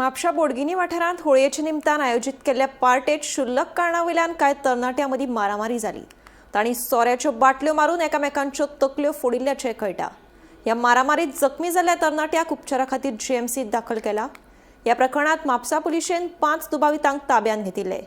म्हापशा बोडगिनी वाठारांत होळयेच्या निमतान आयोजित केल्ल्या पार्टेत क्षुल्लक कारणावयल्यान कांय तरणाट्यां मारामारी जाली। तांणी सोऱ्याच्यो बाटल्यो मारून एकामेकांच्यो तकल्यो फोडिल्ल्याचें कळटा। ह्या मारामारीत जखमी जाल्ल्या तरणाट्याक उपचारा खातीर जीएमसीत दाखल केला। ह्या प्रकरणात म्हापसा पुलिशेन 5 दुबावितांक ताब्यात घेतिल्ले।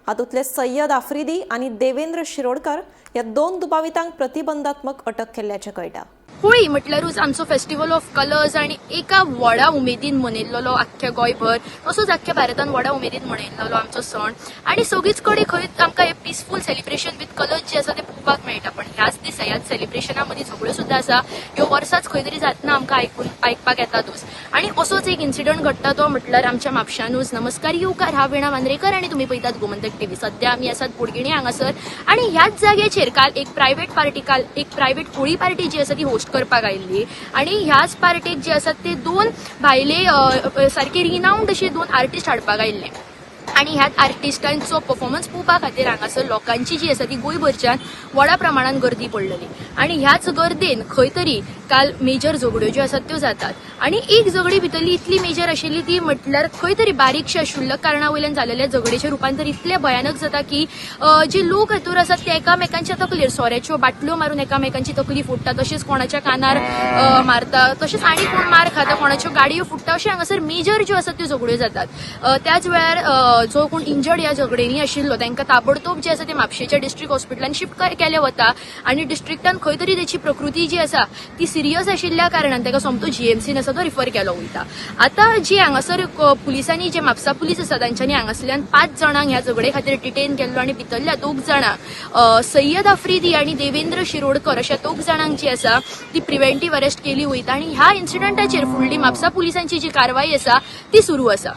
हातूंतले सय्यद आफ्रिदी आनी देवेंद्र शिरोडकर ह्या 2 दुबावितांक प्रतिबंधात्मक अटक केल्ल्याचें कळटा। होळी म्हटल्यारूच आमचो फेस्टिवल ऑफ कलर्स आणि एका व्हडा उमेदीन मनयल्लो आख्ख्या गोंयभर तसोच आख्ख्या भारतान व्हडा उमेदीन मनयल्लो आमचो सण आणि सगळीच कडेन खंय आमकां हे पीसफूल सेलिब्रेशन विथ कलर्स जे आसा ते पळोवपाक मेळटा। पण ह्याच दिसा ह्याच सेलिब्रेशना मदीं झगड्यो सुद्दां आसा, ह्यो वर्साच खंय तरी जातना आमकां आयकपाक येतातूच। आणि असोच एक इन्सिडंट घडटा तो म्हटल्यार आमच्या म्हापशानूच। नमस्कार येवकार, हांव वीणा मांद्रेकर आणि तुम्ही पळयतात गोमंतक टीव्ही। सध्या आमी आसात बोडगिणी हांगासर आणि ह्याच जाग्याचेर काल एक प्रायव्हेट होळी पार्टी जी आसा ती होस्ट करपाक आयिल्ली आणि ह्याच पार्टेक जे आसात ते 2 भायले सारखे रिनाउंड असे 2 आर्टिस्ट हाडपाक आयिल्ले आणि ह्या आर्टिस्टांचो परफॉर्मन्स पळोवपा खातीर हांगासर लोकांची जी आसा ती गोंयभरच्यान व्हडा प्रमाणात गर्दी पडलेली आणि ह्याच गर्देन खंय तरी काल मेजर झगड्यो ज्यो आसात त्यो जातात आणि एक झगडी भितरली इतली मेजर आशिल्ली ती म्हटल्यार खंय तरी बारीकशा क्षुल्लक कारणावयल्यान जाल्लेल्या झगडेचें रुपांतर इतलें भयानक जाता की जे लोक हातूर आसात ते एकामेकांच्या तकलेर सोऱ्याच्यो बाटल्यो मारून एकामेकांची तकली फोडटा, तशेंच कोणाच्या कानार मारता, तशेंच आनी कोण मार खाता, कोणाच्यो गाडयो फुटता, अशें हांगासर मेजर ज्यो आसात त्यो झगड्यो जातात। त्याच वेळार जो कोण इंजर्ड ह्या झगडेनी आशिल्लो तांकां ताबडतोब जे आसा ते म्हापशेच्या डिस्ट्रिक्ट हॉस्पिटलान शिफ्ट केले वता आणि डिस्ट्रिक्टान खंय तरी त्याची प्रकृती जी आसा ती सिरियस आशिल्ल्या कारणान ताका सोमतो जीएमसीन आसा तो रिफर केलो वयता। आता जी हांगासर पुलिसांनी जे म्हापसा पुलीस आसा तांच्यांनी हांगासरल्यान 5 जाणांक ह्या झगडे खातीर डिटेन केल्लो आणि भितरल्या 2 जाणांक सय्यद आफ्रिदी आणि देवेंद्र शिरोडकर अशा 2 जाणांक जी आसा ती प्रिव्हेंटिव्ह अरेस्ट केली वयता आणि ह्या इन्सिडंटाचेर फुडली म्हापसा पुलिसांची जी कारवाई आसा ती सुरू आसा।